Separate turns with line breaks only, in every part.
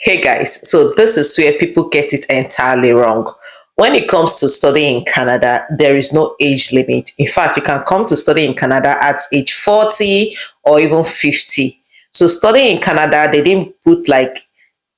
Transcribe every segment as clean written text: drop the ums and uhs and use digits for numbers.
Hey guys, so this is where people get it entirely wrong. When it comes to studying in Canada, there is no age limit. In fact, you can come to study in Canada at age 40 or even 50. So studying in Canada, they didn't put like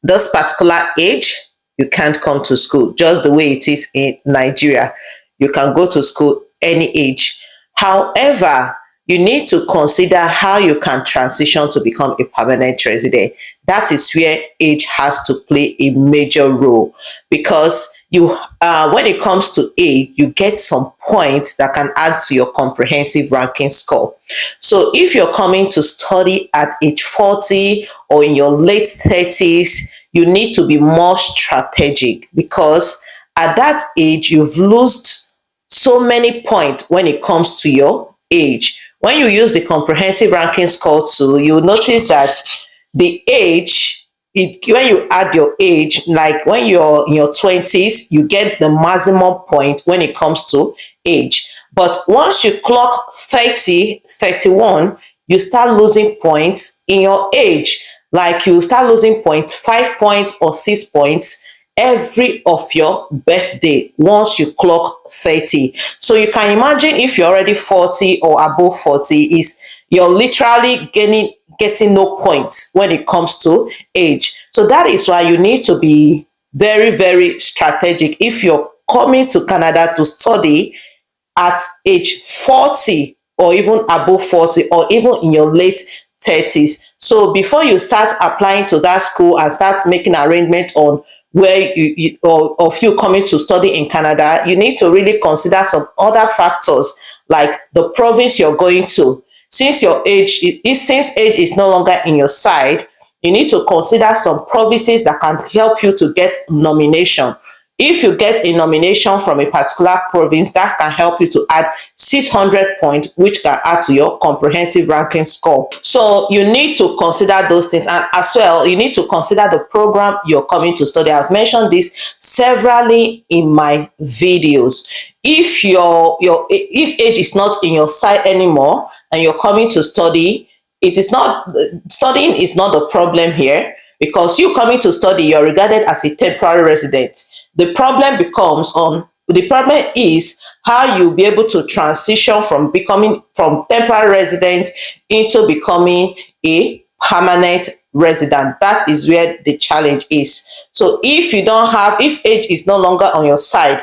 this particular age, you can't come to school, just the way it is in Nigeria. You can go to school any age. However, you need to consider how you can transition to become a permanent resident. That is where age has to play a major role because when it comes to age, you get some points that can add to your comprehensive ranking score. So if you're coming to study at age 40 or in your late 30s, you need to be more strategic because at that age, you've lost so many points when it comes to your age. When you use the comprehensive ranking score tool, you'll notice that the age, when you add your age, like when you're in your 20s, you get the maximum point when it comes to age. But once you clock 30, 31, you start losing points in your age. Like you start losing points, 5 points or 6 points every of your birthday once you clock 30. So you can imagine if you're already 40 or above 40, is you're literally getting no points when it comes to age. So that is why you need to be very, very strategic. If you're coming to Canada to study at age 40 or even above 40 or even in your late 30s. So before you start applying to that school and start making arrangements on where or of you coming to study in Canada, you need to really consider some other factors like the province you're going to. Since since age is no longer in your side, you need to consider some provinces that can help you to get nomination. If you get a nomination from a particular province, that can help you to add 600 points, which can add to your comprehensive ranking score. So you need to consider those things. And as well, you need to consider the program you're coming to study. I've mentioned this severally in my videos. If if age is not in your side anymore and you're coming to study, studying is not the problem here because you coming to study, you're regarded as a temporary resident. The problem is how you'll be able to transition from temporary resident into becoming a permanent resident. That is where the challenge is. So if age is no longer on your side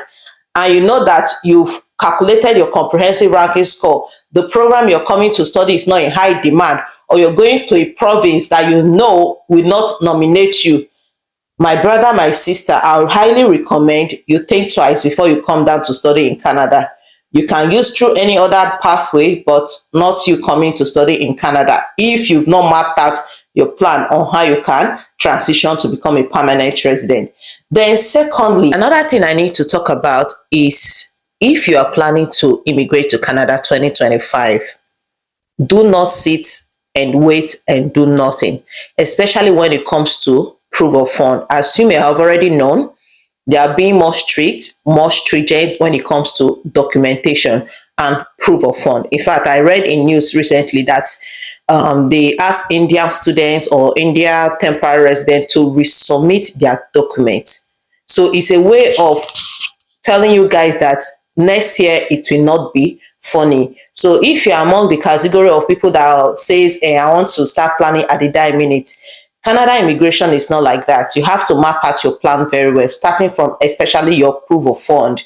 and you know that you've calculated your comprehensive ranking score, the program you're coming to study is not in high demand, or you're going to a province that you know will not nominate you, my brother, my sister, I would highly recommend you think twice before you come down to study in Canada. You can use through any other pathway, but not you coming to study in Canada if you've not mapped out your plan on how you can transition to become a permanent resident. Then secondly, another thing I need to talk about is if you are planning to immigrate to Canada 2025, do not sit and wait and do nothing, especially when it comes to proof of fund. As you may have already known, they are being more stringent when it comes to documentation and proof of fund. In fact, I read in news recently that they asked Indian students or India temporary residents to resubmit their documents. So it's a way of telling you guys that next year it will not be funny. So if you're among the category of people that says, hey, I want to start planning at the die minute, Canada immigration is not like that. You have to map out your plan very well, starting from especially your proof of fund.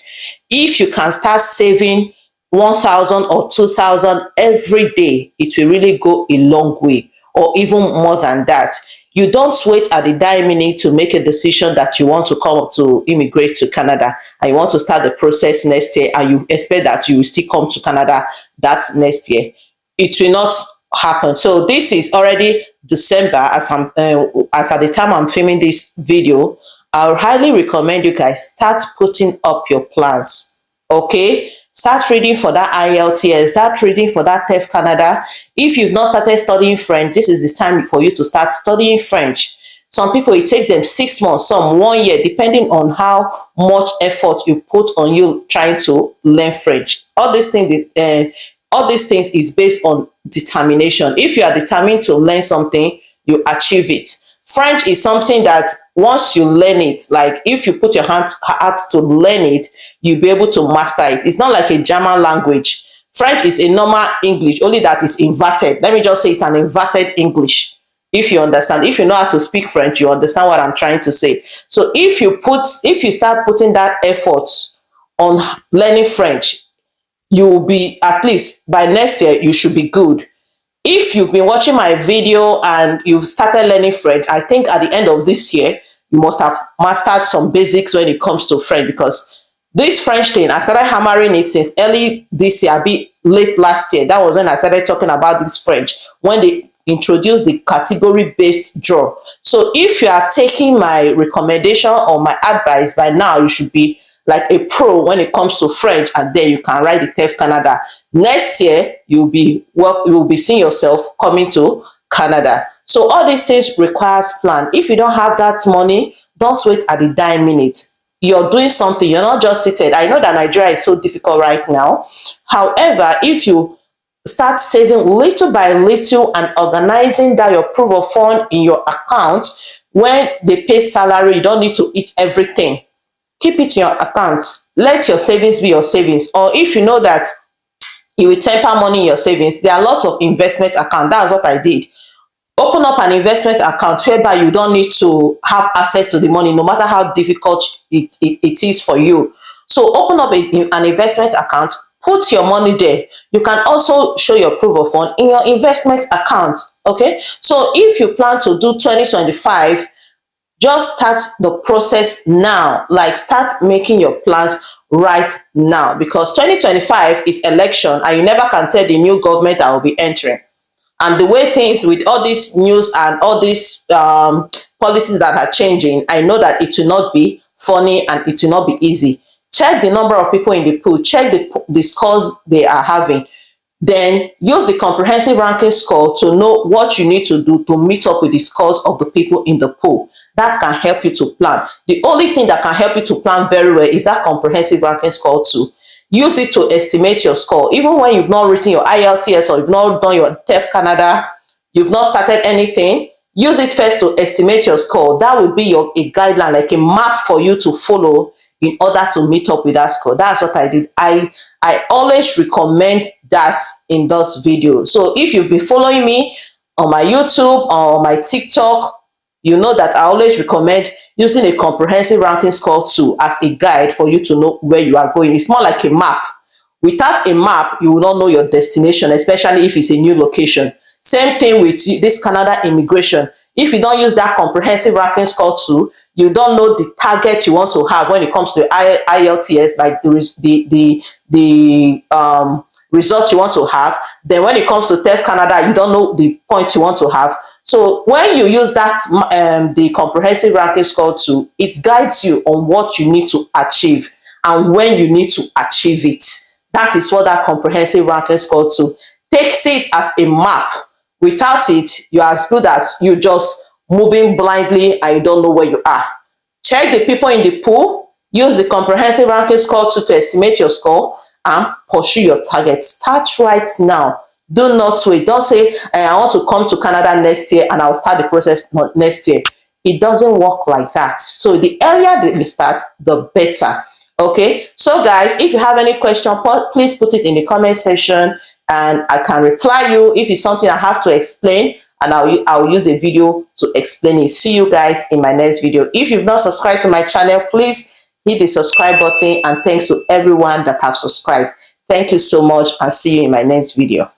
If you can start saving 1,000 or 2,000 every day, it will really go a long way, or even more than that. You don't wait at the dying minute to make a decision that you want to come up to immigrate to Canada and you want to start the process next year and you expect that you will still come to Canada that next year. It will not happen. So this is already December as at the time I'm filming this video. I would highly recommend you guys start putting up your plans. Okay, start reading for that IELTS, start reading for that TEF Canada. If you've not started studying French, this is the time for you to start studying French. Some people, it takes them 6 months, some 1 year, depending on how much effort you put on you trying to learn French. All these things is based on determination. If you are determined to learn something, you achieve it. French is something that once you learn it, like if you put your heart to learn it, you'll be able to master it. It's not like a German language. French is a normal English, only that is inverted. Let me just say it's an inverted English. If you understand, if you know how to speak French, you understand what I'm trying to say. So if you start putting that effort on learning French, you will be, at least by next year, you should be good. If you've been watching my video and you've started learning French, I think at the end of this year, you must have mastered some basics when it comes to French, because this French thing, I started hammering it since early this year, a bit late last year. That was when I started talking about this French, when they introduced the category-based draw. So if you are taking my recommendation or my advice, by now you should be like a pro when it comes to French, and then you can write the TEF Canada. Next year, you will be seeing yourself coming to Canada. So all these things requires plan. If you don't have that money, don't wait at the dying minute. You're doing something, you're not just seated. I know that Nigeria is so difficult right now. However, if you start saving little by little and organizing that your proof of fund in your account, when they pay salary, you don't need to eat everything. Keep it in your account. Let your savings be your savings. Or if you know that you will temper money in your savings, there are lots of investment accounts. That's what I did. Open up an investment account whereby you don't need to have access to the money, no matter how difficult it is for you. So open up an investment account, put your money there. You can also show your proof of fund in your investment account. Okay. So if you plan to do 2025, just start the process now. Like, start making your plans right now, because 2025 is election and you never can tell the new government that will be entering. And the way things with all this news and all these policies that are changing, I know that it will not be funny and it will not be easy. Check the number of people in the pool, check the scores they are having. Then use the comprehensive ranking score to know what you need to do to meet up with the scores of the people in the pool. That can help you to plan. The only thing that can help you to plan very well is that comprehensive ranking score too. Use it to estimate your score. Even when you've not written your IELTS or you've not done your TEF Canada, you've not started anything, use it first to estimate your score. That will be a guideline, like a map for you to follow in order to meet up with that score. That's what I did. I always recommend that in those videos. So if you've been following me on my YouTube or my TikTok, you know that I always recommend using a comprehensive ranking score tool as a guide for you to know where you are going. It's more like a map. Without a map, you will not know your destination, especially if it's a new location. Same thing with this Canada immigration. If you don't use that comprehensive ranking score tool, you don't know the target you want to have when it comes to IELTS, like the result you want to have. Then when it comes to TEF Canada, you don't know the point you want to have. So when you use that the comprehensive ranking score tool, it guides you on what you need to achieve and when you need to achieve it. That is what that comprehensive ranking score tool takes it as a map. Without it, you're as good as you just moving blindly and you don't know where you are. Check the people in the pool, use the comprehensive ranking score tool to estimate your score and pursue your target. Start right now. Do not wait. Don't say, I want to come to Canada next year and I'll start the process next year. It doesn't work like that. So the earlier that you start, the better. Okay. So guys, if you have any question, please put it in the comment section and I can reply you. If it's something I have to explain, and I'll use a video to explain it. See you guys in my next video. If you've not subscribed to my channel, please hit the subscribe button, and thanks to everyone that have subscribed. Thank you so much and see you in my next video.